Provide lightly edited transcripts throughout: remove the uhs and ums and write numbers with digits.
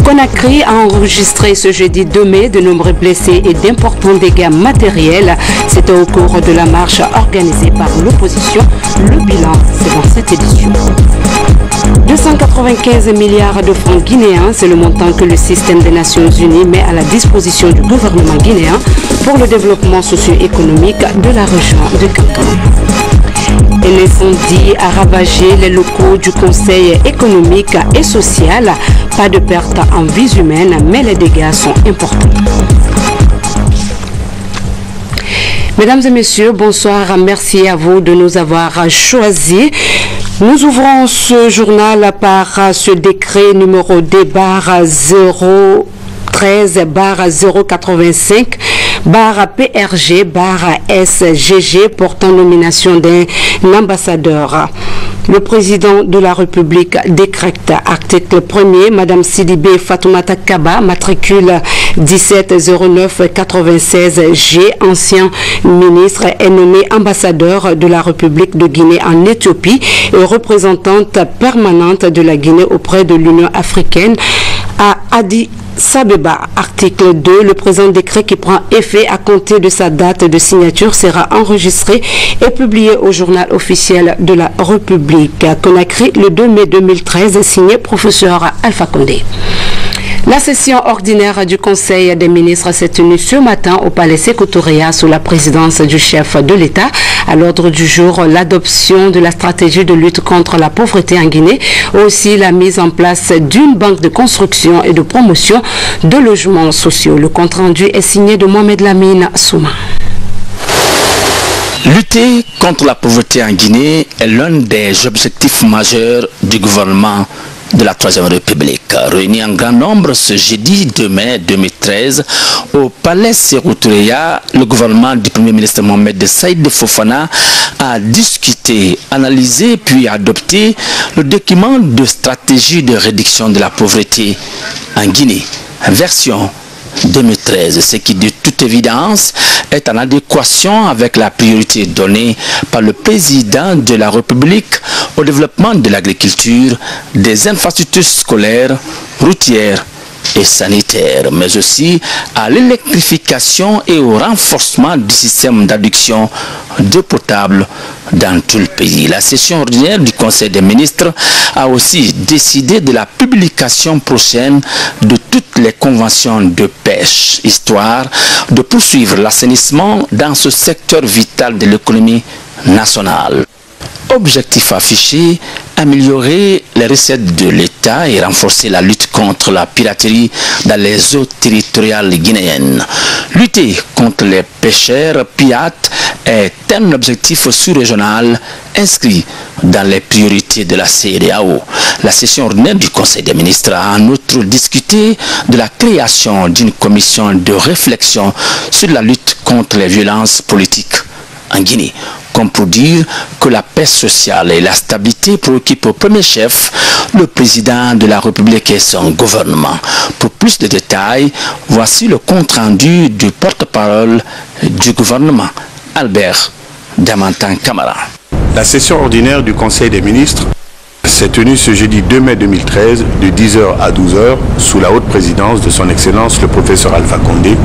Conakry a enregistré ce jeudi 2 mai de nombreux blessés et d'importants dégâts matériels. C'était au cours de la marche organisée par l'opposition. Le bilan, c'est dans cette édition. 295 milliards de francs guinéens, c'est le montant que le système des Nations Unies met à la disposition du gouvernement guinéen pour le développement socio-économique de la région de Canton. Un incendie a ravagé les locaux du Conseil économique et social. Pas de perte en vies humaines, mais les dégâts sont importants. Mesdames et messieurs, bonsoir. Merci à vous de nous avoir choisis. Nous ouvrons ce journal par ce décret numéro D-013-085-PRG-SGG portant nomination d'un ambassadeur. Le président de la République décrète, article 1er, Madame Sidibé Fatoumata Kaba, matricule 170996G, ancien ministre, est nommé ambassadeur de la République de Guinée en Éthiopie et représentante permanente de la Guinée auprès de l'Union africaine à Addis Abeba. Article 2, le présent décret qui prend effet à compter de sa date de signature sera enregistré et publié au journal officiel de la République. Conakry, le 2 mai 2013, signé professeur Alpha Condé. La session ordinaire du Conseil des ministres s'est tenue ce matin au Palais Sékou Touré sous la présidence du chef de l'État. À l'ordre du jour, l'adoption de la stratégie de lutte contre la pauvreté en Guinée, aussi la mise en place d'une banque de construction et de promotion de logements sociaux. Le compte-rendu est signé de Mohamed Lamine Souma. Lutter contre la pauvreté en Guinée est l'un des objectifs majeurs du gouvernement de la Troisième République. Réunis en grand nombre ce jeudi 2 mai 2013 au Palais Sékou Touré, le gouvernement du Premier ministre Mohamed Saïd Fofana a discuté, analysé puis adopté le document de stratégie de réduction de la pauvreté en Guinée, version 2013, ce qui de toute évidence est en adéquation avec la priorité donnée par le président de la République au développement de l'agriculture, des infrastructures scolaires, routières et sanitaires, mais aussi à l'électrification et au renforcement du système d'adduction d'eau potable dans tout le pays. La session ordinaire du Conseil des ministres a aussi décidé de la publication prochaine de toutes les conventions de pêche, histoire de poursuivre l'assainissement dans ce secteur vital de l'économie nationale. Objectif affiché, améliorer les recettes de l'État et renforcer la lutte contre la piraterie dans les eaux territoriales guinéennes. Lutter contre les pêcheurs pirates est un objectif sous-régional inscrit dans les priorités de la CEDEAO. La session ordinaire du Conseil des ministres a en outre discuté de la création d'une commission de réflexion sur la lutte contre les violences politiques en Guinée, comme pour dire que la paix sociale et la stabilité préoccupent au premier chef le président de la République et son gouvernement. Pour plus de détails, voici le compte-rendu du porte-parole du gouvernement, Albert Damantan Camara. La session ordinaire du Conseil des ministres s'est tenue ce jeudi 2 mai 2013 de 10h à 12h sous la haute présidence de son Excellence le professeur Alpha Condé,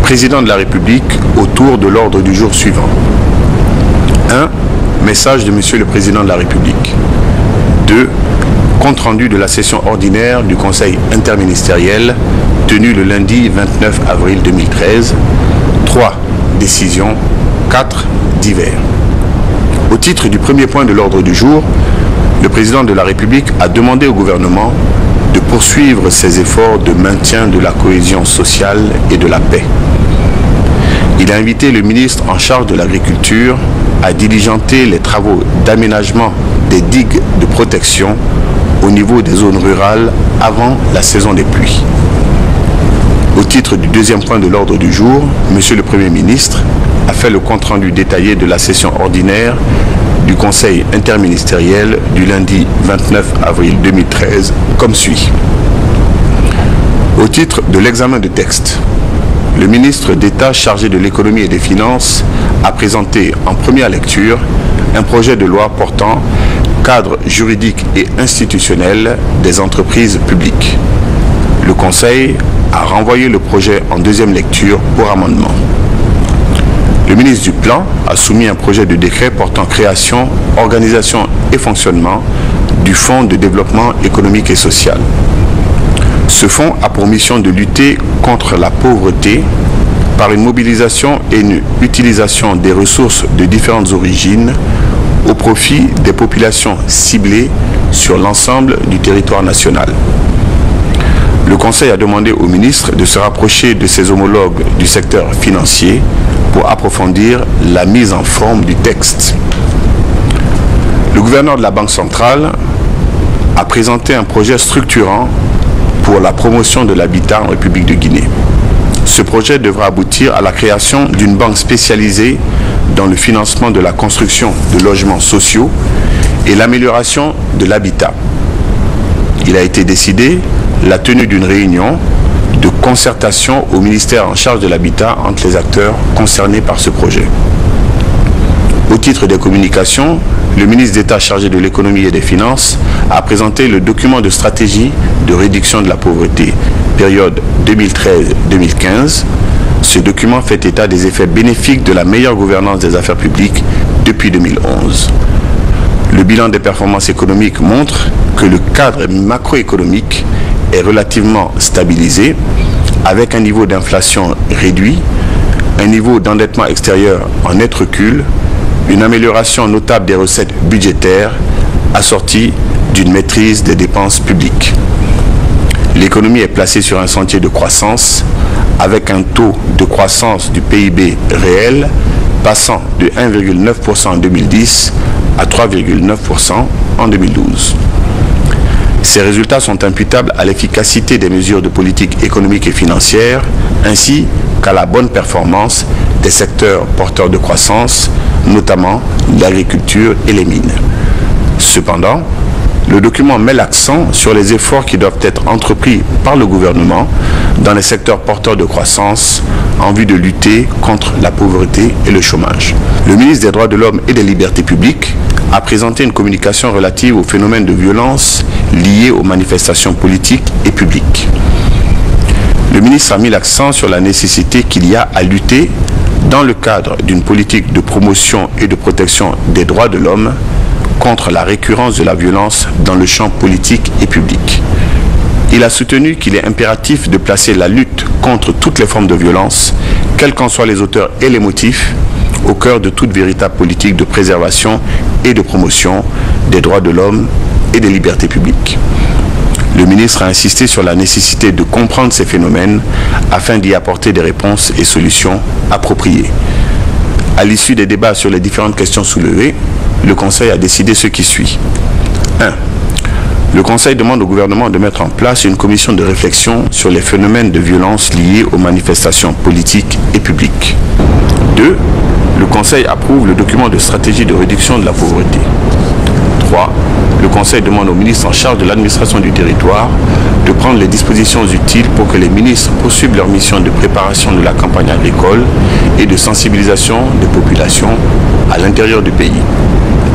président de la République, autour de l'ordre du jour suivant. 1. Message de Monsieur le Président de la République. 2. Compte rendu de la session ordinaire du Conseil interministériel tenue le lundi 29 avril 2013. 3. Décision. 4. Divers. Au titre du premier point de l'ordre du jour, le Président de la République a demandé au gouvernement de poursuivre ses efforts de maintien de la cohésion sociale et de la paix. Il a invité le ministre en charge de l'agriculture à diligenter les travaux d'aménagement des digues de protection au niveau des zones rurales avant la saison des pluies. Au titre du deuxième point de l'ordre du jour, Monsieur le Premier ministre a fait le compte-rendu détaillé de la session ordinaire du Conseil interministériel du lundi 29 avril 2013 comme suit. Au titre de l'examen de texte, le ministre d'État chargé de l'économie et des finances a présenté en première lecture un projet de loi portant cadre juridique et institutionnel des entreprises publiques. Le Conseil a renvoyé le projet en deuxième lecture pour amendement. Le ministre du Plan a soumis un projet de décret portant création, organisation et fonctionnement du Fonds de développement économique et social. Ce fonds a pour mission de lutter contre la pauvreté par une mobilisation et une utilisation des ressources de différentes origines au profit des populations ciblées sur l'ensemble du territoire national. Le Conseil a demandé au ministre de se rapprocher de ses homologues du secteur financier pour approfondir la mise en forme du texte. Le gouverneur de la Banque centrale a présenté un projet structurant pour la promotion de l'habitat en République de Guinée. Ce projet devra aboutir à la création d'une banque spécialisée dans le financement de la construction de logements sociaux et l'amélioration de l'habitat. Il a été décidé la tenue d'une réunion de concertation au ministère en charge de l'habitat entre les acteurs concernés par ce projet. Au titre des communications, le ministre d'État chargé de l'économie et des finances a présenté le document de stratégie de réduction de la pauvreté, période 2013-2015. Ce document fait état des effets bénéfiques de la meilleure gouvernance des affaires publiques depuis 2011. Le bilan des performances économiques montre que le cadre macroéconomique est relativement stabilisé, avec un niveau d'inflation réduit, un niveau d'endettement extérieur en net recul, une amélioration notable des recettes budgétaires assortie d'une maîtrise des dépenses publiques. L'économie est placée sur un sentier de croissance avec un taux de croissance du PIB réel passant de 1,9% en 2010 à 3,9% en 2012. Ces résultats sont imputables à l'efficacité des mesures de politique économique et financière ainsi qu'à la bonne performance des secteurs porteurs de croissance, notamment l'agriculture et les mines. Cependant, le document met l'accent sur les efforts qui doivent être entrepris par le gouvernement dans les secteurs porteurs de croissance en vue de lutter contre la pauvreté et le chômage. Le ministre des Droits de l'Homme et des Libertés publiques a présenté une communication relative aux phénomènes de violence liés aux manifestations politiques et publiques. Le ministre a mis l'accent sur la nécessité qu'il y a à lutter dans le cadre d'une politique de promotion et de protection des droits de l'homme contre la récurrence de la violence dans le champ politique et public. Il a soutenu qu'il est impératif de placer la lutte contre toutes les formes de violence, quels qu'en soient les auteurs et les motifs, au cœur de toute véritable politique de préservation et de promotion des droits de l'homme et des libertés publiques. Le ministre a insisté sur la nécessité de comprendre ces phénomènes afin d'y apporter des réponses et solutions appropriées. À l'issue des débats sur les différentes questions soulevées, le Conseil a décidé ce qui suit. 1. Le Conseil demande au gouvernement de mettre en place une commission de réflexion sur les phénomènes de violence liés aux manifestations politiques et publiques. 2. Le Conseil approuve le document de stratégie de réduction de la pauvreté. 3. Le Conseil demande au ministre en charge de l'administration du territoire de prendre les dispositions utiles pour que les ministres poursuivent leur mission de préparation de la campagne agricole et de sensibilisation des populations à l'intérieur du pays.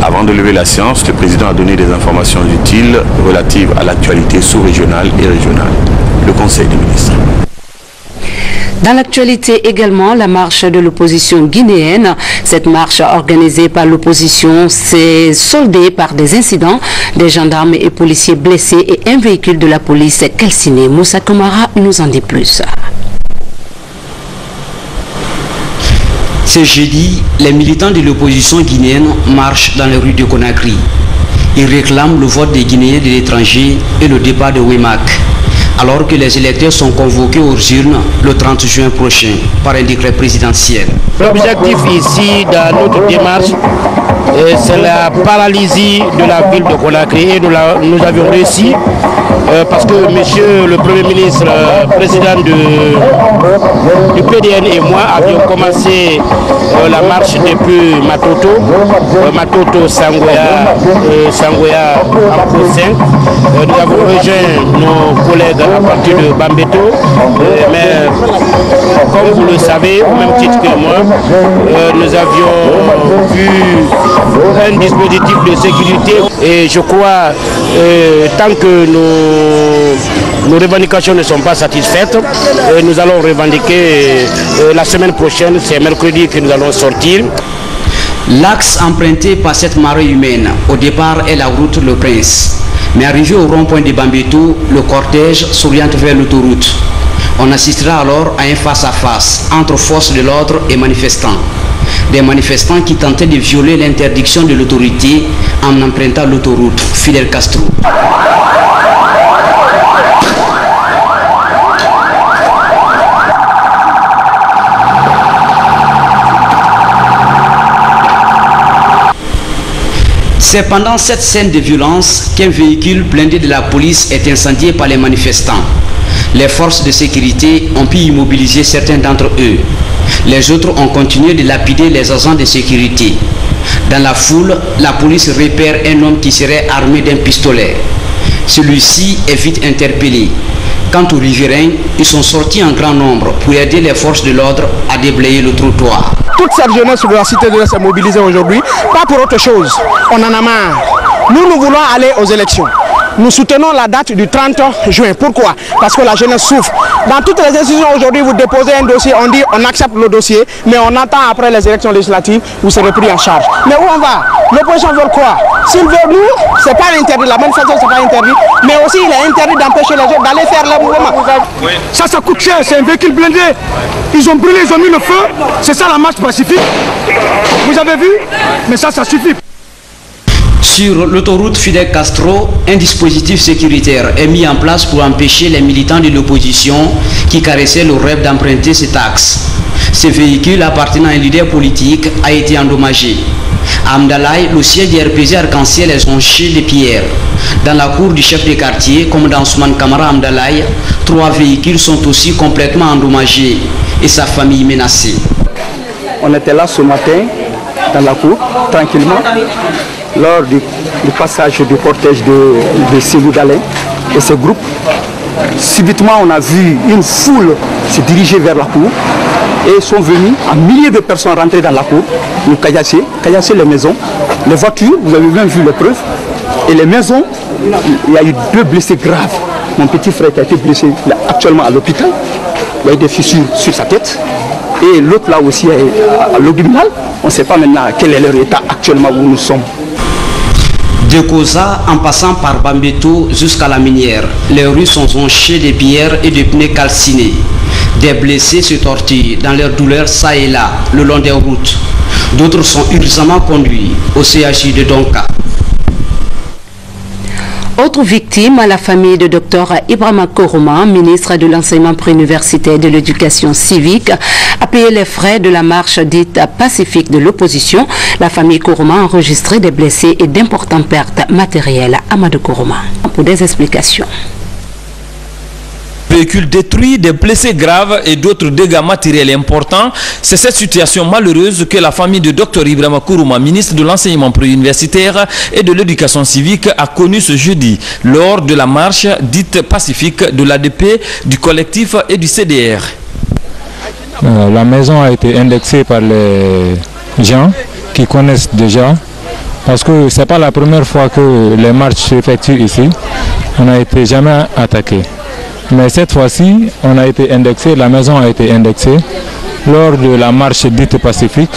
Avant de lever la séance, le président a donné des informations utiles relatives à l'actualité sous-régionale et régionale. Le Conseil des ministres. Dans l'actualité également, la marche de l'opposition guinéenne. Cette marche organisée par l'opposition s'est soldée par des incidents, des gendarmes et policiers blessés et un véhicule de la police calciné. Moussa Kamara nous en dit plus. Ce jeudi, les militants de l'opposition guinéenne marchent dans les rues de Conakry. Ils réclament le vote des Guinéens de l'étranger et le départ de Wemac, alors que les électeurs sont convoqués aux urnes le 30 juin prochain par un décret présidentiel. L'objectif ici dans notre démarche, c'est la paralysie de la ville de Conakry et nous avions réussi parce que monsieur le Premier ministre, président du PDN et moi avions commencé la marche depuis Matoto, Sangoya, Ampo 5 Nous avons rejoint nos collègues à partir de Bambeto, mais comme vous le savez, au même titre que moi, nous avions vu un dispositif de sécurité et je crois tant que nos revendications ne sont pas satisfaites, nous allons revendiquer la semaine prochaine, c'est mercredi que nous allons sortir. L'axe emprunté par cette marée humaine, au départ, est la route Le Prince. Mais arrivé au rond-point de Bambeto, le cortège s'oriente vers l'autoroute. On assistera alors à un face-à-face entre forces de l'ordre et manifestants. Des manifestants qui tentaient de violer l'interdiction de l'autorité en empruntant l'autoroute Fidel Castro. C'est pendant cette scène de violence qu'un véhicule blindé de la police est incendié par les manifestants. Les forces de sécurité ont pu immobiliser certains d'entre eux. Les autres ont continué de lapider les agents de sécurité. Dans la foule, la police repère un homme qui serait armé d'un pistolet. Celui-ci est vite interpellé. Quant aux riverains, ils sont sortis en grand nombre pour aider les forces de l'ordre à déblayer le trottoir. Toute cette jeunesse de la cité de l'Est est mobilisée aujourd'hui, pas pour autre chose. On en a marre. Nous voulons aller aux élections. Nous soutenons la date du 30 juin. Pourquoi? Parce que la jeunesse souffre. Dans toutes les institutions aujourd'hui, vous déposez un dossier, on dit on accepte le dossier, mais on attend après les élections législatives, vous serez pris en charge. Mais où on va? L'opposition veut quoi? S'ils veulent nous, c'est pas interdit, la manifestation c'est pas interdit, mais aussi il est interdit d'empêcher les gens d'aller faire leur mouvement. Oui. Ça coûte cher, c'est un véhicule blindé. Ils ont brûlé, ils ont mis le feu, c'est ça la marche pacifique. Vous avez vu? Mais ça suffit. Sur l'autoroute Fidel Castro, un dispositif sécuritaire est mis en place pour empêcher les militants de l'opposition qui caressaient le rêve d'emprunter cet axe. Ce véhicule appartenant à un leader politique a été endommagé. À Amdalaï, le siège du RPG Arc-en-Ciel est jonché de pierres. Dans la cour du chef de quartier, commandant Ousmane Kamara Amdalaï, 3 véhicules sont aussi complètement endommagés et sa famille menacée. On était là ce matin, dans la cour, tranquillement, lors du passage du cortège de Célou Dalin et ses groupes. Subitement, on a vu une foule se diriger vers la cour et sont venus, en milliers de personnes rentrer dans la cour, nous caillasser les maisons, les voitures, vous avez bien vu les preuves, et les maisons, il y a eu 2 blessés graves. Mon petit frère qui a été blessé actuellement à l'hôpital, il y a eu des fissures sur sa tête, et l'autre là aussi à l'hôpital. On ne sait pas maintenant quel est leur état actuellement où nous sommes. De Koza, en passant par Bambeto jusqu'à la minière, les rues sont jonchées de pierres et de pneus calcinés. Des blessés se tortillent dans leur douleur ça et là, le long des routes. D'autres sont urgemment conduits au CHU de Donka. Autre victime, la famille de Dr Ibrahima Koroma, ministre de l'enseignement préuniversitaire et de l'éducation civique, a payé les frais de la marche dite pacifique de l'opposition. La famille Koroma a enregistré des blessés et d'importantes pertes matérielles. Amadou Koroma, pour des explications. Véhicules détruits, des blessés graves et d'autres dégâts matériels importants. C'est cette situation malheureuse que la famille de Dr Ibrahima Koroma, ministre de l'enseignement préuniversitaire et de l'éducation civique, a connue ce jeudi lors de la marche dite pacifique de l'ADP, du collectif et du CDR. La maison a été indexée par les gens qui connaissent déjà, parce que ce n'est pas la première fois que les marches s'effectuent ici. On n'a été jamais attaqué. Mais cette fois-ci, on a été indexé, la maison a été indexée. Lors de la marche dite pacifique,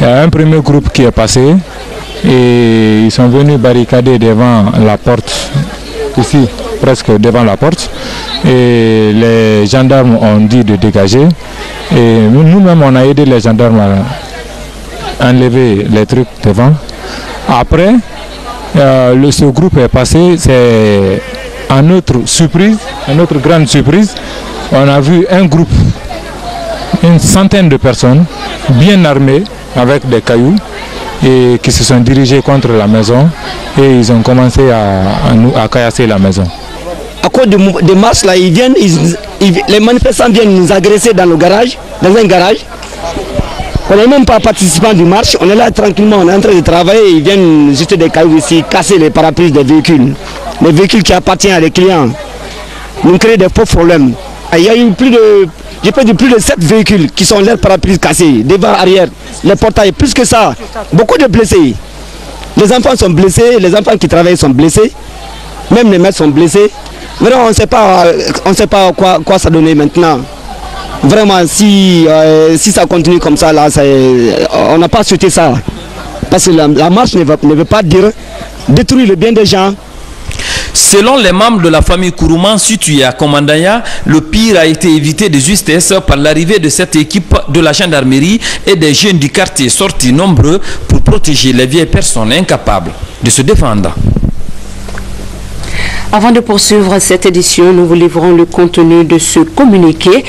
il y a un premier groupe qui est passé et ils sont venus barricader devant la porte, ici, presque devant la porte. Et les gendarmes ont dit de dégager. Et nous-mêmes, on a aidé les gendarmes à enlever les trucs devant. Après, ce groupe est passé, c'est... À notre surprise, à notre grande surprise, on a vu un groupe, une centaine de personnes, bien armées, avec des cailloux, et qui se sont dirigés contre la maison, et ils ont commencé à caillasser la maison. À cause des marches là, les manifestants viennent nous agresser dans un garage. On n'est même pas participant du marche, on est là tranquillement, on est en train de travailler, ils viennent jeter des cailloux ici, casser les parapluies des véhicules. des véhicules qui appartiennent à des clients nous créent des faux problèmes. Il y a eu plus de 7 véhicules qui sont leurs pare-brises cassés, devant, arrière, les portails, plus que ça, beaucoup de blessés. Les enfants sont blessés, les enfants qui travaillent sont blessés, même les mères sont blessés. Vraiment, on ne sait pas quoi ça donner maintenant. Vraiment, si ça continue comme ça, là, on n'a pas souhaité ça. Parce que la marche ne veut pas dire détruire le bien des gens. Selon les membres de la famille Kourouma située à Komandaya, le pire a été évité de justesse par l'arrivée de cette équipe de la gendarmerie et des jeunes du quartier sortis nombreux pour protéger les vieilles personnes incapables de se défendre. Avant de poursuivre cette édition, nous vous livrons le contenu de ce communiqué.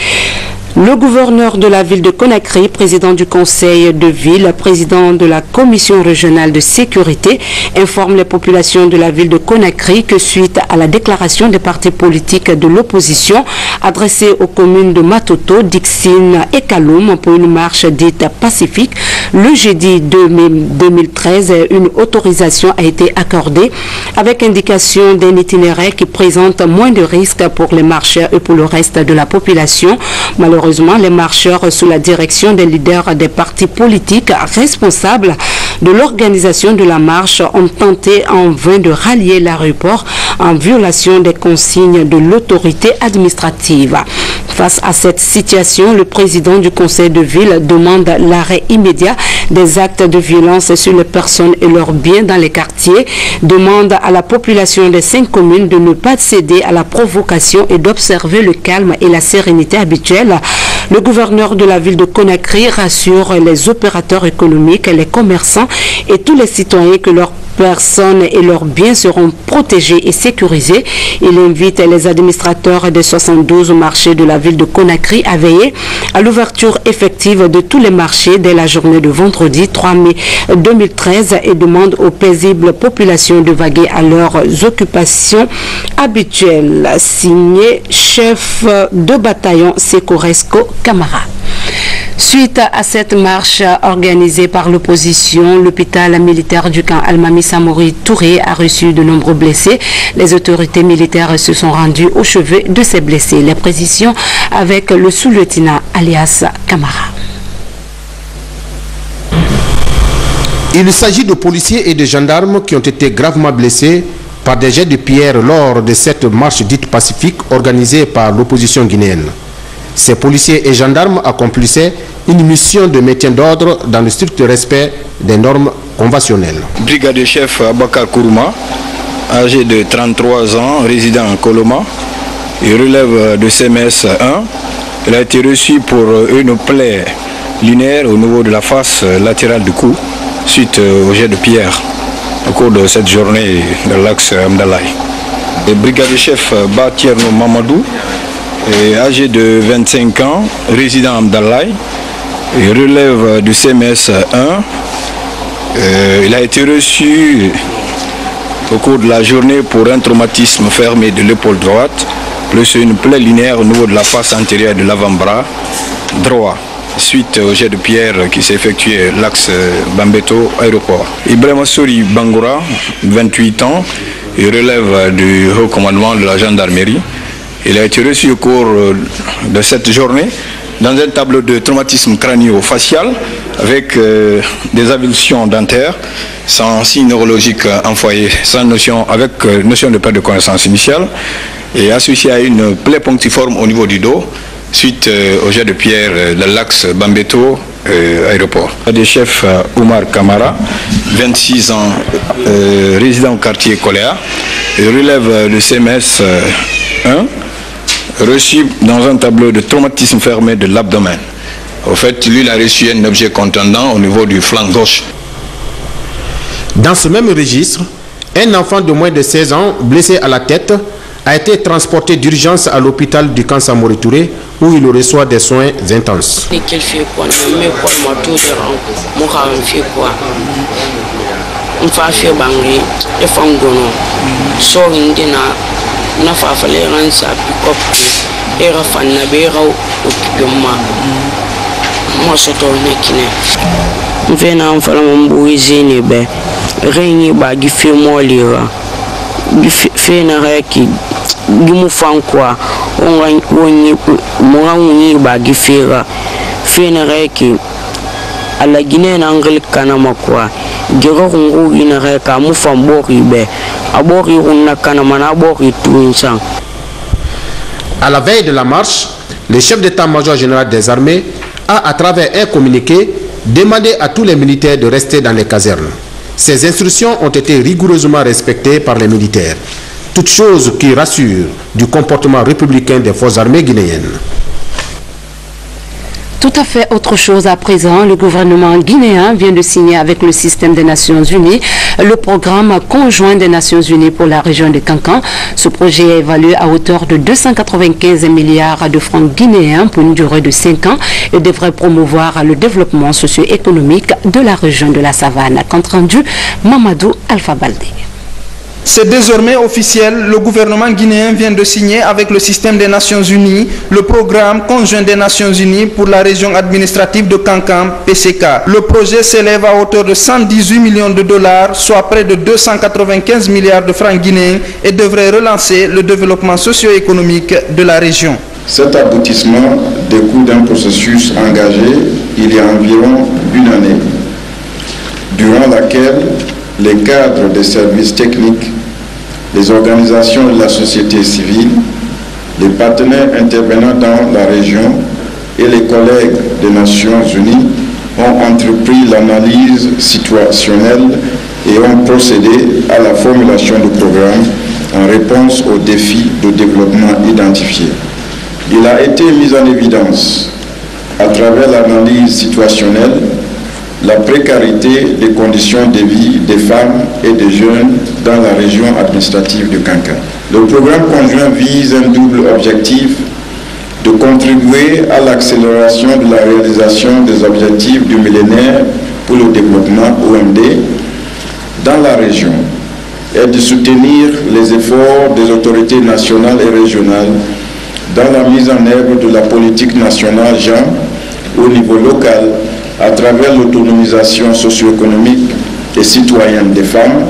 Le gouverneur de la ville de Conakry, président du conseil de ville, président de la commission régionale de sécurité, informe les populations de la ville de Conakry que suite à la déclaration des partis politiques de l'opposition adressée aux communes de Matoto, Dixine et Kaloum pour une marche dite pacifique, le jeudi 2 mai 2013, une autorisation a été accordée avec indication d'un itinéraire qui présente moins de risques pour les marcheurs et pour le reste de la population. Malheureusement, les marcheurs sous la direction des leaders des partis politiques responsables de l'organisation de la marche ont tenté en vain de rallier l'aéroport en violation des consignes de l'autorité administrative. Face à cette situation, le président du conseil de ville demande l'arrêt immédiat des actes de violence sur les personnes et leurs biens dans les quartiers, demande à la population des 5 communes de ne pas céder à la provocation et d'observer le calme et la sérénité habituelle. Le gouverneur de la ville de Conakry rassure les opérateurs économiques, les commerçants et tous les citoyens que leurs personnes et leurs biens seront protégés et sécurisés. Il invite les administrateurs des 72 marchés de la ville de Conakry à veiller à l'ouverture effective de tous les marchés dès la journée de vendredi 3 mai 2013 et demande aux paisibles populations de vaguer à leurs occupations habituelles. Signé chef de bataillon Sekoresco Camara. Suite à cette marche organisée par l'opposition, l'hôpital militaire du camp Almami Samori Touré a reçu de nombreux blessés. Les autorités militaires se sont rendues au chevet de ces blessés. Les précisions avec le sous-lieutenant alias Camara. Il s'agit de policiers et de gendarmes qui ont été gravement blessés par des jets de pierre lors de cette marche dite pacifique organisée par l'opposition guinéenne. Ces policiers et gendarmes accomplissaient une mission de maintien d'ordre dans le strict respect des normes conventionnelles. Brigadier chef Abakar Kourouma, âgé de 33 ans, résident à Koloma, il relève de CMS 1. Il a été reçu pour une plaie linéaire au niveau de la face latérale du cou, suite au jet de pierre au cours de cette journée de l'axe Amdalaï. Le brigadier chef Batierno Mamadou, âgé de 25 ans, résident à Amdalaï, il relève du CMS 1. Il a été reçu au cours de la journée pour un traumatisme fermé de l'épaule droite, plus une plaie linéaire au niveau de la face antérieure de l'avant-bras droit, suite au jet de pierre qui s'est effectué l'axe Bambeto aéroport. Ibrahima Souri Bangoura, 28 ans, il relève du haut commandement de la gendarmerie. Il a été reçu au cours de cette journée dans un tableau de traumatisme crânio-facial avec des avulsions dentaires, sans signe neurologique en foyer, avec notion de perte de connaissance initiale et associé à une plaie punctiforme au niveau du dos suite au jet de pierre de l'axe Bambeto aéroport. Le chef Oumar Kamara, 26 ans, résident au quartier Koléa, il relève le CMS 1, reçu dans un tableau de traumatisme fermé de l'abdomen. Au fait, lui, il a reçu un objet contendant au niveau du flanc gauche. Dans ce même registre, un enfant de moins de 16 ans, blessé à la tête, a été transporté d'urgence à l'hôpital du camp Samori Touré, où il reçoit des soins intenses. nafa fale ransa pick-up era fanna be raw occupement mo soto nekine mfena mfala mbuizi ni be rengi ba gifi molira fena ki gimu fan quoi on ba gifera fena ki ala Guinée n'angle kanama quoi gero ngu ina ka mu fan bori be abori unna kanama na bori tuinsan. À la veille de la marche, le chef d'état-major général des armées a, à travers un communiqué, demandé à tous les militaires de rester dans les casernes. Ces instructions ont été rigoureusement respectées par les militaires. Toute chose qui rassure du comportement républicain des forces armées guinéennes. Tout à fait autre chose à présent. Le gouvernement guinéen vient de signer avec le système des Nations Unies le programme conjoint des Nations Unies pour la région de Kankan. Ce projet est évalué à hauteur de 295 milliards de francs guinéens pour une durée de 5 ans et devrait promouvoir le développement socio-économique de la région de la Savane. Compte rendu, Mamadou Alpha Baldé. C'est désormais officiel, le gouvernement guinéen vient de signer avec le système des Nations Unies le programme conjoint des Nations Unies pour la région administrative de Kankan, PCK. Le projet s'élève à hauteur de 118 millions de dollars, soit près de 295 milliards de francs guinéens et devrait relancer le développement socio-économique de la région. Cet aboutissement découle d'un processus engagé il y a environ une année, durant laquelle les cadres des services techniques, les organisations de la société civile, les partenaires intervenant dans la région et les collègues des Nations Unies ont entrepris l'analyse situationnelle et ont procédé à la formulation du programme en réponse aux défis de développement identifiés. Il a été mis en évidence à travers l'analyse situationnelle la précarité des conditions de vie des femmes et des jeunes dans la région administrative de Kankan. Le programme conjoint vise un double objectif de contribuer à l'accélération de la réalisation des objectifs du millénaire pour le développement OMD dans la région et de soutenir les efforts des autorités nationales et régionales dans la mise en œuvre de la politique nationale genre au niveau local à travers l'autonomisation socio-économique et citoyenne des femmes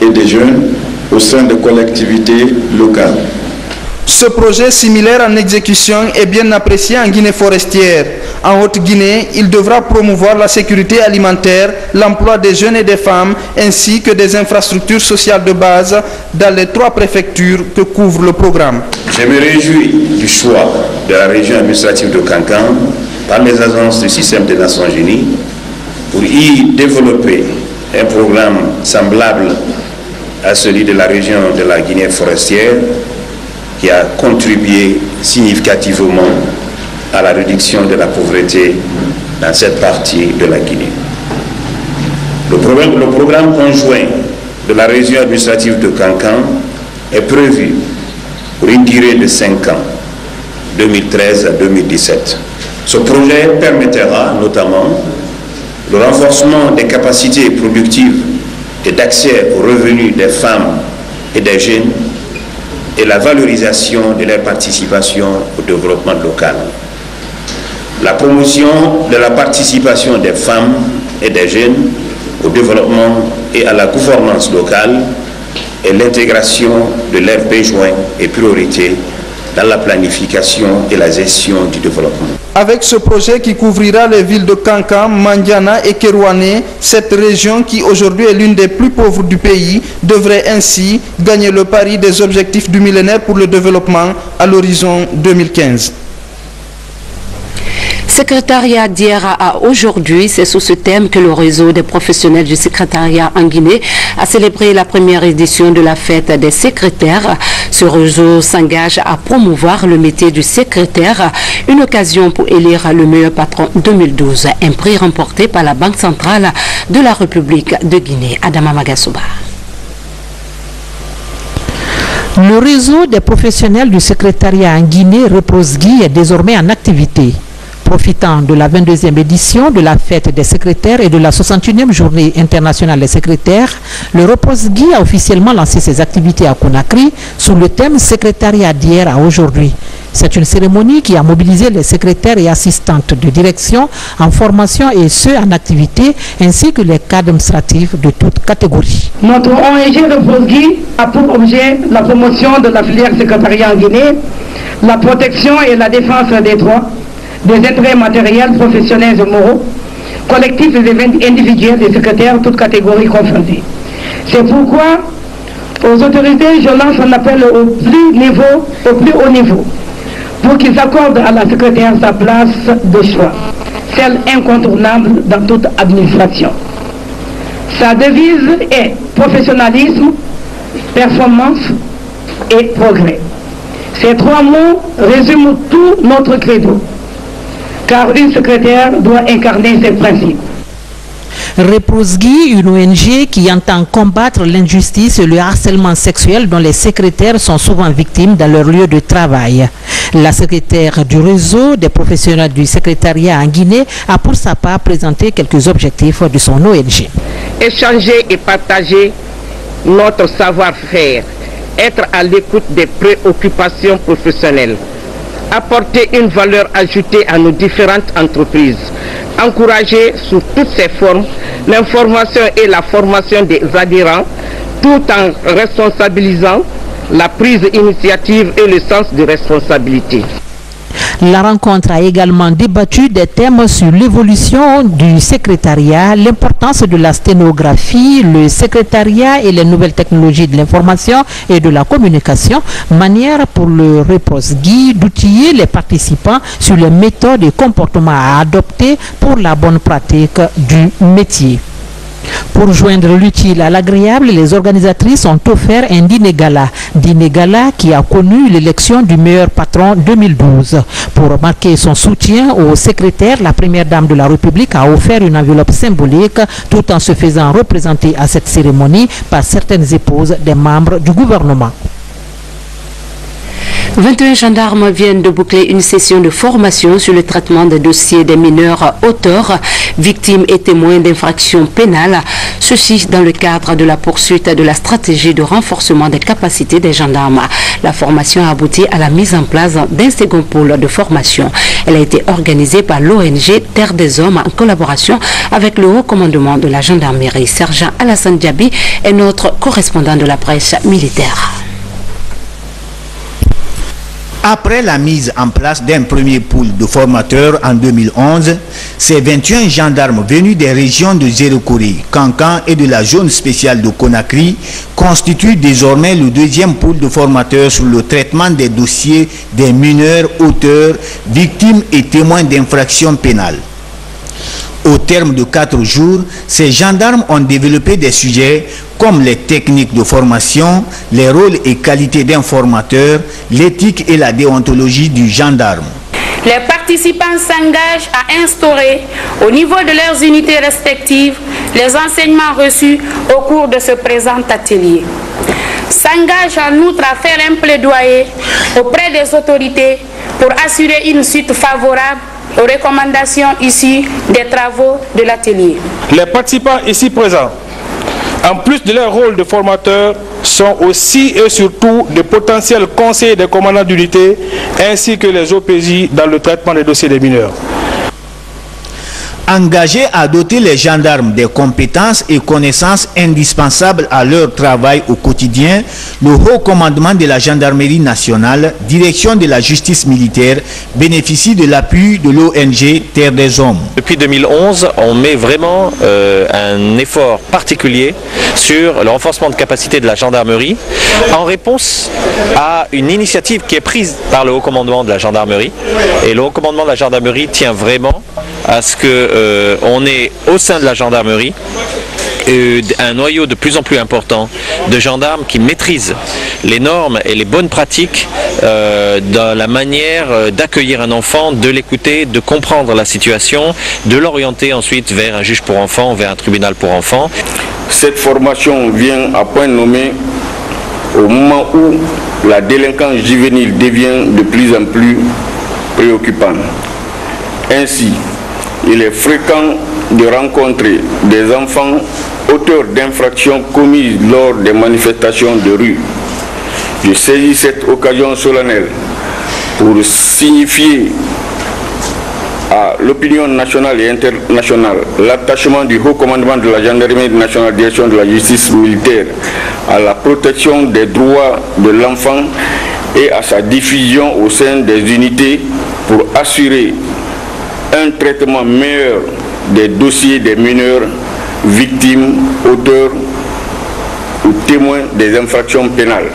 et des jeunes au sein des collectivités locales. Ce projet similaire en exécution est bien apprécié en Guinée forestière. En Haute-Guinée, il devra promouvoir la sécurité alimentaire, l'emploi des jeunes et des femmes, ainsi que des infrastructures sociales de base dans les 3 préfectures que couvre le programme. Je me réjouis du choix de la région administrative de Kankan par les agences du système des Nations Unies pour y développer un programme semblable à celui de la région de la Guinée forestière qui a contribué significativement à la réduction de la pauvreté dans cette partie de la Guinée. Le programme conjoint de la région administrative de Kankan est prévu pour une durée de 5 ans, 2013 à 2017. Ce projet permettra notamment le renforcement des capacités productives et d'accès aux revenus des femmes et des jeunes et la valorisation de leur participation au développement local. La promotion de la participation des femmes et des jeunes au développement et à la gouvernance locale et l'intégration de leurs besoins et priorités dans la planification et la gestion du développement. Avec ce projet qui couvrira les villes de Kankan, Mandiana et Kerouané, cette région qui aujourd'hui est l'une des plus pauvres du pays devrait ainsi gagner le pari des objectifs du millénaire pour le développement à l'horizon 2015. Secrétariat d'hier à aujourd'hui, c'est sous ce thème que le réseau des professionnels du secrétariat en Guinée a célébré la première édition de la fête des secrétaires. Ce réseau s'engage à promouvoir le métier du secrétaire, une occasion pour élire le meilleur patron 2012, un prix remporté par la Banque centrale de la République de Guinée. Adama Magasouba. Le réseau des professionnels du secrétariat en Guinée, Repose Guy, est désormais en activité. Profitant de la 22e édition de la fête des secrétaires et de la 61e journée internationale des secrétaires, le Repose-Gui a officiellement lancé ses activités à Conakry sous le thème secrétariat d'hier à aujourd'hui. C'est une cérémonie qui a mobilisé les secrétaires et assistantes de direction en formation et ceux en activité, ainsi que les cadres administratifs de toutes catégories. Notre ONG Repose-Gui a pour objet la promotion de la filière secrétariat en Guinée, la protection et la défense des droits, des intérêts matériels, professionnels et moraux, collectifs et individuels des secrétaires, toutes catégories confondues. C'est pourquoi aux autorités, je lance un appel au plus haut niveau, pour qu'ils accordent à la secrétaire sa place de choix, celle incontournable dans toute administration. Sa devise est professionnalisme, performance et progrès. Ces trois mots résument tout notre credo, car une secrétaire doit incarner ses principes. Repose-Gui, une ONG qui entend combattre l'injustice et le harcèlement sexuel dont les secrétaires sont souvent victimes dans leur lieu de travail. La secrétaire du réseau des professionnels du secrétariat en Guinée a pour sa part présenté quelques objectifs de son ONG. Échanger et partager notre savoir-faire, être à l'écoute des préoccupations professionnelles, apporter une valeur ajoutée à nos différentes entreprises, encourager sous toutes ses formes l'information et la formation des adhérents, tout en responsabilisant la prise d'initiative et le sens de responsabilité. La rencontre a également débattu des thèmes sur l'évolution du secrétariat, l'importance de la sténographie, le secrétariat et les nouvelles technologies de l'information et de la communication, manière pour le Repose-Gui d'outiller les participants sur les méthodes et comportements à adopter pour la bonne pratique du métier. Pour joindre l'utile à l'agréable, les organisatrices ont offert un dîner gala qui a connu l'élection du meilleur patron 2012. Pour marquer son soutien au secrétaire, la première dame de la République a offert une enveloppe symbolique tout en se faisant représenter à cette cérémonie par certaines épouses des membres du gouvernement. 21 gendarmes viennent de boucler une session de formation sur le traitement des dossiers des mineurs auteurs, victimes et témoins d'infractions pénales. Ceci dans le cadre de la poursuite de la stratégie de renforcement des capacités des gendarmes. La formation a abouti à la mise en place d'un second pôle de formation. Elle a été organisée par l'ONG Terre des Hommes en collaboration avec le haut commandement de la gendarmerie. Sergent Alassane Diaby est notre correspondant de la presse militaire. Après la mise en place d'un premier pool de formateurs en 2011, ces 21 gendarmes venus des régions de Zéro-Corée, Kankan et de la zone spéciale de Conakry constituent désormais le deuxième pool de formateurs sur le traitement des dossiers des mineurs, auteurs, victimes et témoins d'infractions pénales. Au terme de 4 jours, ces gendarmes ont développé des sujets comme les techniques de formation, les rôles et qualités d'un formateur, l'éthique et la déontologie du gendarme. Les participants s'engagent à instaurer au niveau de leurs unités respectives les enseignements reçus au cours de ce présent atelier. S'engagent en outre à faire un plaidoyer auprès des autorités pour assurer une suite favorable aux recommandations issues des travaux de l'atelier. Les participants ici présents, en plus de leur rôle de formateurs, sont aussi et surtout de potentiels conseillers des commandants d'unité ainsi que les OPJ dans le traitement des dossiers des mineurs. Engagés à doter les gendarmes des compétences et connaissances indispensables à leur travail au quotidien, le haut commandement de la gendarmerie nationale, direction de la justice militaire, bénéficie de l'appui de l'ONG Terre des Hommes. Depuis 2011, on met vraiment un effort particulier sur le renforcement de capacité de la gendarmerie en réponse à une initiative qui est prise par le haut commandement de la gendarmerie. Et le haut commandement de la gendarmerie tient vraiment à ce qu'on ait au sein de la gendarmerie un noyau de plus en plus important de gendarmes qui maîtrisent les normes et les bonnes pratiques dans la manière d'accueillir un enfant, de l'écouter, de comprendre la situation, de l'orienter ensuite vers un juge pour enfants, vers un tribunal pour enfants. Cette formation vient à point nommé au moment où la délinquance juvénile devient de plus en plus préoccupante. Ainsi, il est fréquent de rencontrer des enfants auteurs d'infractions commises lors des manifestations de rue. Je saisis cette occasion solennelle pour signifier à l'opinion nationale et internationale l'attachement du haut commandement de la gendarmerie nationale direction de la justice militaire à la protection des droits de l'enfant et à sa diffusion au sein des unités pour assurer un traitement meilleur des dossiers des mineurs, victimes, auteurs ou témoins des infractions pénales.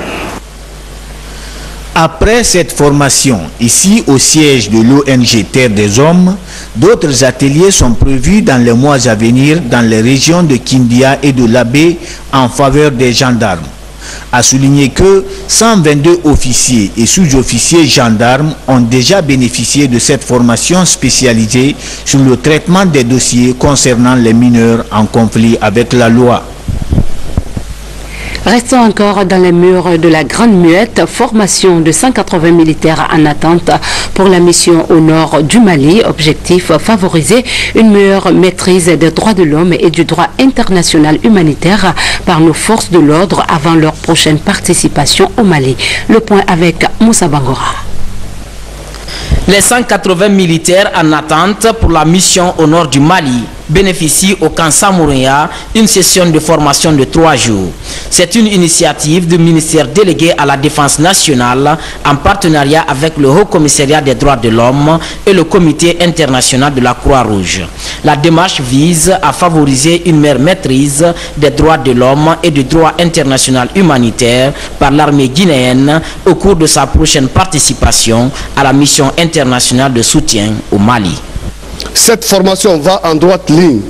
Après cette formation, ici au siège de l'ONG Terre des Hommes, d'autres ateliers sont prévus dans les mois à venir dans les régions de Kindia et de Labé en faveur des gendarmes. A souligner que 122 officiers et sous-officiers gendarmes ont déjà bénéficié de cette formation spécialisée sur le traitement des dossiers concernant les mineurs en conflit avec la loi. Restons encore dans les murs de la Grande Muette, formation de 180 militaires en attente pour la mission au nord du Mali. Objectif, favoriser une meilleure maîtrise des droits de l'homme et du droit international humanitaire par nos forces de l'ordre avant leur prochaine participation au Mali. Le point avec Moussa Bangora. Les 180 militaires en attente pour la mission au nord du Mali bénéficient au camp Samouria une session de formation de 3 jours. C'est une initiative du ministère délégué à la Défense nationale en partenariat avec le Haut Commissariat des droits de l'homme et le Comité international de la Croix-Rouge. La démarche vise à favoriser une meilleure maîtrise des droits de l'homme et du droit international humanitaire par l'armée guinéenne au cours de sa prochaine participation à la mission internationale de soutien au Mali. Cette formation va en droite ligne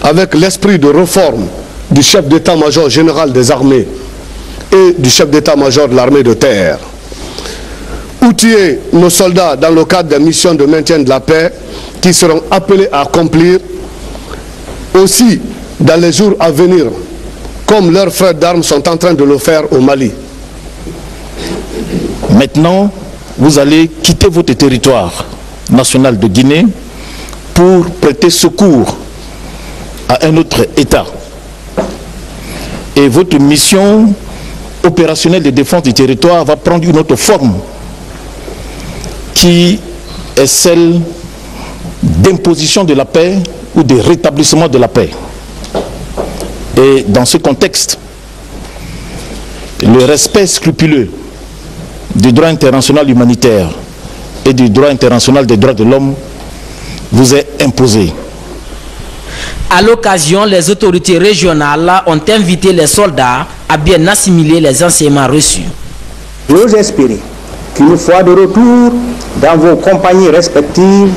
avec l'esprit de réforme du chef d'état-major général des armées et du chef d'état-major de l'armée de terre. Outiller nos soldats dans le cadre des missions de maintien de la paix qui seront appelés à accomplir aussi dans les jours à venir, comme leurs frères d'armes sont en train de le faire au Mali. Maintenant, vous allez quitter votre territoire national de Guinée pour prêter secours à un autre État. Et votre mission opérationnelle de défense du territoire va prendre une autre forme qui est celle d'imposition de la paix ou de rétablissement de la paix. Et dans ce contexte, le respect scrupuleux du droit international humanitaire et du droit international des droits de l'homme vous est imposé. À l'occasion, les autorités régionales ont invité les soldats à bien assimiler les enseignements reçus. J'ose espérer qu'une fois de retour dans vos compagnies respectives,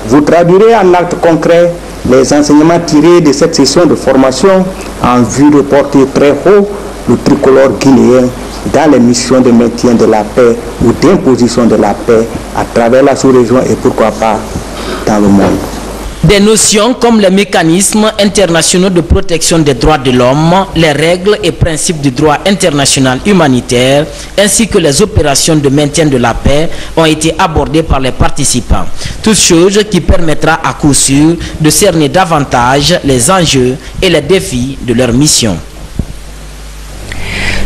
vous traduirez en actes concrets les enseignements tirés de cette session de formation en vue de porter très haut le tricolore guinéen dans les missions de maintien de la paix ou d'imposition de la paix à travers la sous-région et pourquoi pas dans le monde. Des notions comme les mécanismes internationaux de protection des droits de l'homme, les règles et principes du droit international humanitaire, ainsi que les opérations de maintien de la paix ont été abordées par les participants. Toutes choses qui permettra à coup sûr de cerner davantage les enjeux et les défis de leur mission.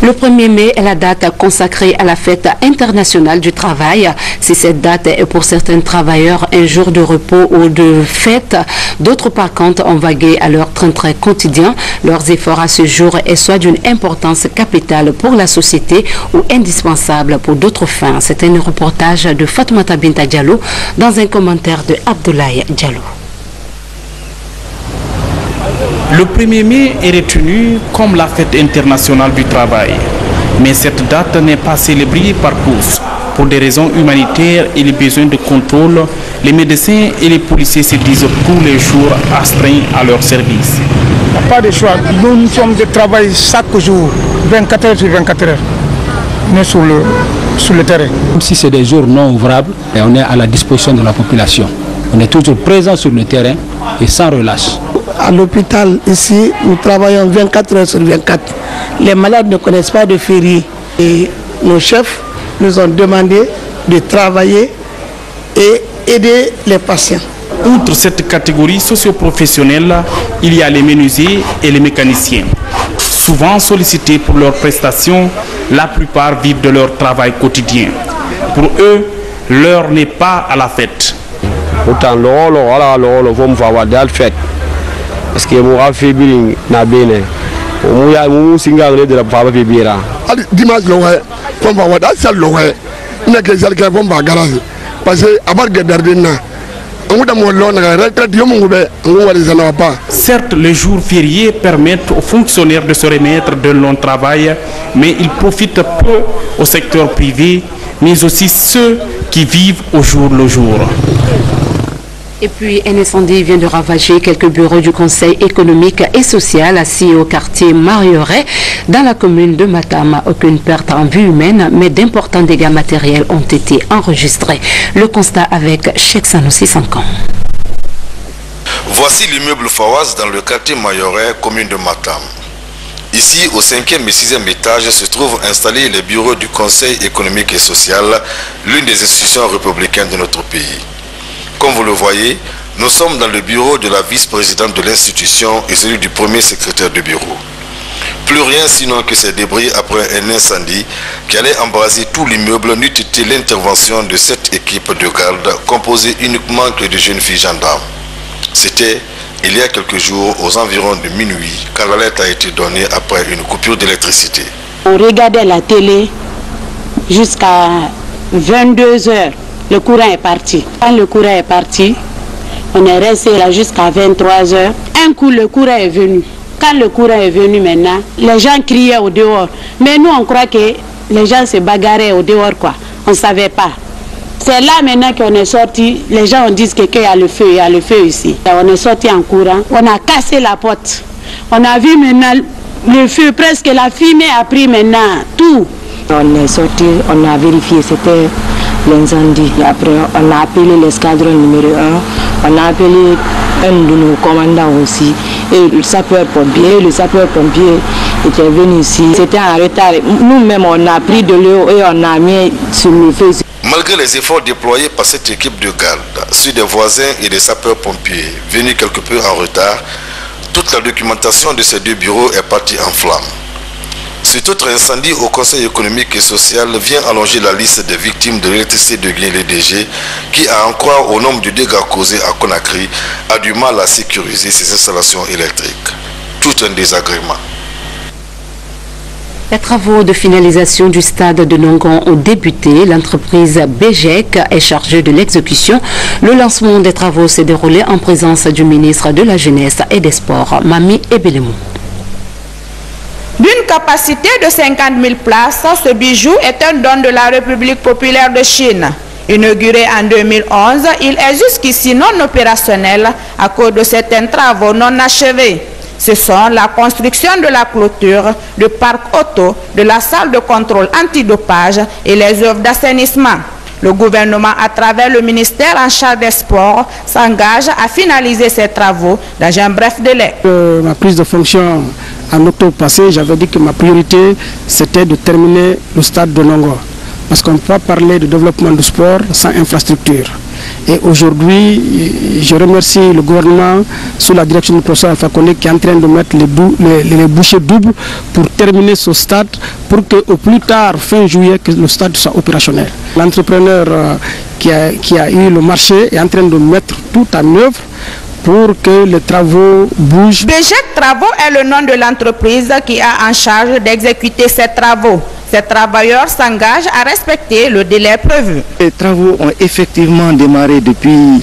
Le 1er mai est la date consacrée à la fête internationale du travail. Si cette date est pour certains travailleurs un jour de repos ou de fête, d'autres par contre ont vagué à leur train-train quotidien. Leurs efforts à ce jour est soit d'une importance capitale pour la société ou indispensable pour d'autres fins. C'est un reportage de Fatoumata Binta Diallo dans un commentaire de Abdoulaye Diallo. Le 1er mai est retenu comme la fête internationale du travail. Mais cette date n'est pas célébrée par tous. Pour des raisons humanitaires et les besoins de contrôle, les médecins et les policiers se disent tous les jours astreints à leur service. Il n'y a pas de choix. Nous sommes de travail chaque jour, 24 heures sur 24 heures. On est sur le terrain. Même si c'est des jours non ouvrables, et on est à la disposition de la population. On est toujours présent sur le terrain et sans relâche. À l'hôpital, ici, nous travaillons 24 heures sur 24. Les malades ne connaissent pas de férié. Et nos chefs nous ont demandé de travailler et aider les patients. Outre cette catégorie socio-professionnelle, il y a les menuisiers et les mécaniciens. Souvent sollicités pour leurs prestations, la plupart vivent de leur travail quotidien. Pour eux, l'heure n'est pas à la fête. Pourtant, le vom va avoir des fêtes. Parce que moi, je suis na bene. Moi, singa de la fava fibira. Dimanche, le vom va avoir des salles, n'a que celle qui va garage. Parce que à part Gardena. Certes, les jours fériés permettent aux fonctionnaires de se remettre d'un long travail, mais ils profitent peu au secteur privé, mais aussi ceux qui vivent au jour le jour. Et puis, un incendie vient de ravager quelques bureaux du Conseil économique et social assis au quartier Marioret dans la commune de Matam. Aucune perte en vie humaine, mais d'importants dégâts matériels ont été enregistrés. Le constat avec Cheikh Sanoussi Sankan. Voici l'immeuble Fawaz dans le quartier Marioret, commune de Matam. Ici, au 5e et 6e étage, se trouvent installés les bureaux du Conseil économique et social, l'une des institutions républicaines de notre pays. Comme vous le voyez, nous sommes dans le bureau de la vice-présidente de l'institution et celui du premier secrétaire de bureau. Plus rien sinon que ces débris après un incendie qui allait embraser tout l'immeuble n'eût été l'intervention de cette équipe de garde composée uniquement que de jeunes filles gendarmes. C'était il y a quelques jours aux environs de minuit quand l'alerte a été donnée après une coupure d'électricité. On regardait la télé jusqu'à 22 heures. Le courant est parti. Quand le courant est parti, on est resté là jusqu'à 23 heures. Un coup, le courant est venu. Quand le courant est venu maintenant, les gens criaient au dehors. Mais nous, on croit que les gens se bagarraient au dehors, quoi. On ne savait pas. C'est là maintenant qu'on est sorti. Les gens disent qu'il y a le feu ici. On est sorti en courant. On a cassé la porte. On a vu maintenant le feu, presque la fumée a pris maintenant tout. On est sorti, on a vérifié, c'était l'incendie. Après, on a appelé l'escadron numéro 1, on a appelé un de nos commandants aussi, et le sapeur-pompier était venu ici. C'était en retard. Nous-mêmes, on a pris de l'eau et on a mis sur le feu. Malgré les efforts déployés par cette équipe de garde, ceux des voisins et des sapeurs-pompiers, venus quelque peu en retard, toute la documentation de ces deux bureaux est partie en flammes. Cet autre incendie au Conseil économique et social vient allonger la liste des victimes de l'électricité de Guinée-LDG qui, à en croire au nombre de dégâts causés à Conakry, a du mal à sécuriser ses installations électriques. Tout un désagrément. Les travaux de finalisation du stade de Nongon ont débuté. L'entreprise BGEC est chargée de l'exécution. Le lancement des travaux s'est déroulé en présence du ministre de la Jeunesse et des Sports, Mami Ebelemou. D'une capacité de 50 000 places, ce bijou est un don de la République populaire de Chine. Inauguré en 2011, il est jusqu'ici non opérationnel à cause de certains travaux non achevés. Ce sont la construction de la clôture, du parc auto, de la salle de contrôle antidopage et les œuvres d'assainissement. Le gouvernement, à travers le ministère en charge des sports, s'engage à finaliser ces travaux dans un bref délai. Ma prise de fonction en octobre passé, j'avais dit que ma priorité, c'était de terminer le stade de Nongo. Parce qu'on ne peut pas parler de développement du sport sans infrastructure. Et aujourd'hui, je remercie le gouvernement sous la direction du professeur Alpha Condé qui est en train de mettre les bouchées doubles pour terminer ce stade, pour qu'au plus tard, fin juillet, que le stade soit opérationnel. L'entrepreneur qui a eu le marché est en train de mettre tout en œuvre pour que les travaux bougent. BGEC Travaux est le nom de l'entreprise qui a en charge d'exécuter ces travaux. Ces travailleurs s'engagent à respecter le délai prévu. Les travaux ont effectivement démarré depuis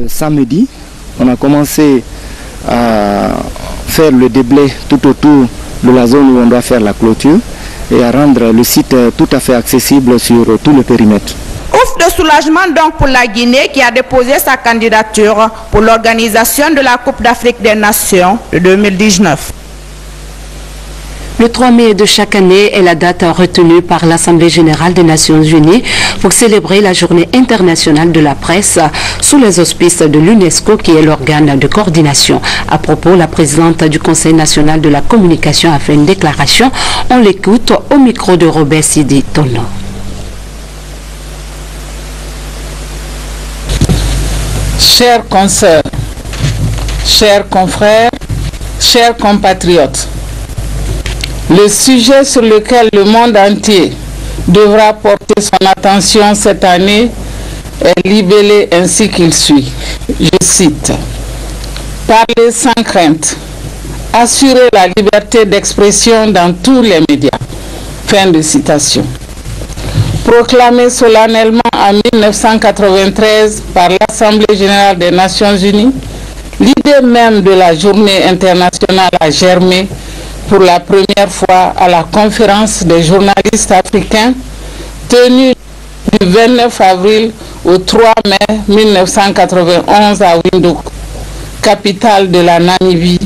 samedi. On a commencé à faire le déblai tout autour de la zone où on doit faire la clôture et à rendre le site tout à fait accessible sur tout le périmètre. Ouf de soulagement donc pour la Guinée qui a déposé sa candidature pour l'organisation de la Coupe d'Afrique des Nations de 2019. Le 3 mai de chaque année est la date retenue par l'Assemblée générale des Nations unies pour célébrer la journée internationale de la presse sous les auspices de l'UNESCO qui est l'organe de coordination. À propos, la présidente du Conseil national de la communication a fait une déclaration. On l'écoute au micro de Robert Sidi Tono. chers consoeurs, chers confrères, chers compatriotes, le sujet sur lequel le monde entier devra porter son attention cette année est libellé ainsi qu'il suit. Je cite: parler sans crainte, assurer la liberté d'expression dans tous les médias. Fin de citation. Proclamé solennellement en 1993 par l'Assemblée générale des Nations unies, l'idée même de la journée internationale a germé pour la première fois à la conférence des journalistes africains tenue du 29 avril au 3 mai 1991 à Windhoek, capitale de la Namibie,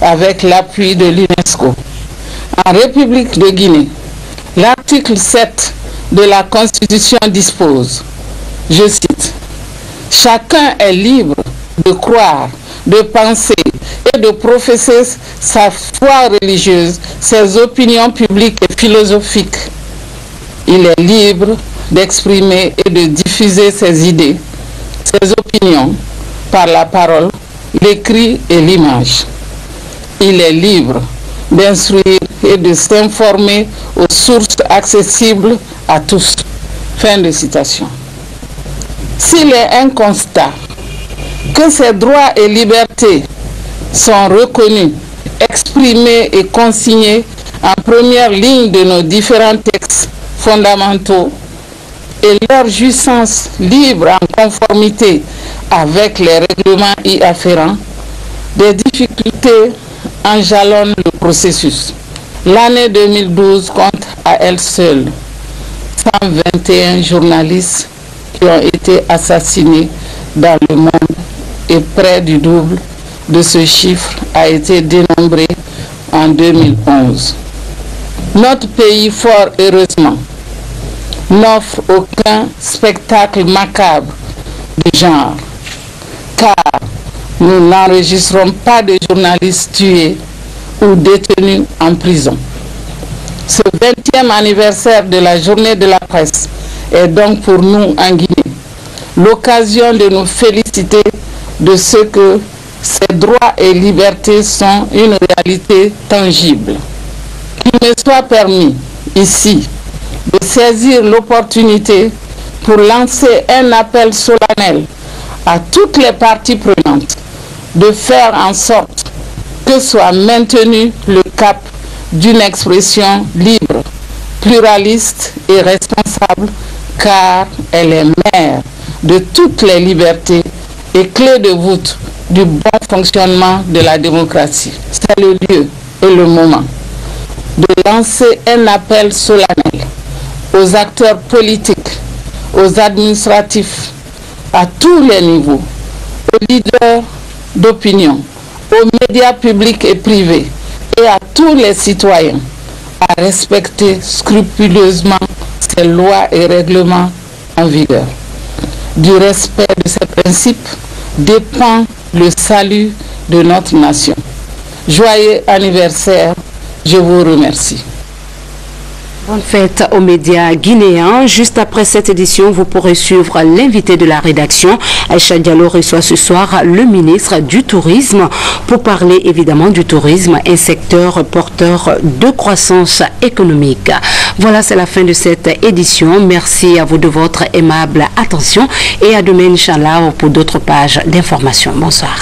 avec l'appui de l'UNESCO. En République de Guinée, l'article 7 de la Constitution dispose, je cite: « Chacun est libre de croire, de penser et de professer sa foi religieuse, ses opinions publiques et philosophiques. Il est libre d'exprimer et de diffuser ses idées, ses opinions par la parole, l'écrit et l'image. Il est libre d'instruire et de s'informer aux sources accessibles à tous. » Fin de citation. S'il est un constat que ces droits et libertés sont reconnus, exprimés et consignés en première ligne de nos différents textes fondamentaux et leur jouissance libre en conformité avec les règlements y afférents, des difficultés enjalonnent le processus. L'année 2012 compte à elle seule 121 journalistes qui ont été assassinés dans le monde et près du double de ce chiffre a été dénombré en 2011. Notre pays, fort heureusement, n'offre aucun spectacle macabre du genre, car nous n'enregistrons pas de journalistes tués ou détenus en prison. Ce 20e anniversaire de la journée de la presse est donc pour nous en Guinée l'occasion de nous féliciter de ce que ces droits et libertés sont une réalité tangible. Qu'il me soit permis ici de saisir l'opportunité pour lancer un appel solennel à toutes les parties prenantes de faire en sorte que soit maintenu le cap d'une expression libre, pluraliste et responsable, car elle est mère de toutes les libertés et clé de voûte du bon fonctionnement de la démocratie. C'est le lieu et le moment de lancer un appel solennel aux acteurs politiques, aux administratifs, à tous les niveaux, aux leaders d'opinion, aux médias publics et privés et à tous les citoyens à respecter scrupuleusement ces lois et règlements en vigueur. Du respect de ces principes dépend le salut de notre nation. Joyeux anniversaire, je vous remercie. Bonne fête aux médias guinéens. Juste après cette édition, vous pourrez suivre l'invité de la rédaction. Aïcha Diallo reçoit ce soir le ministre du Tourisme pour parler évidemment du tourisme, un secteur porteur de croissance économique. Voilà, c'est la fin de cette édition. Merci à vous de votre aimable attention et à demain, Inch'Allah, pour d'autres pages d'information. Bonsoir.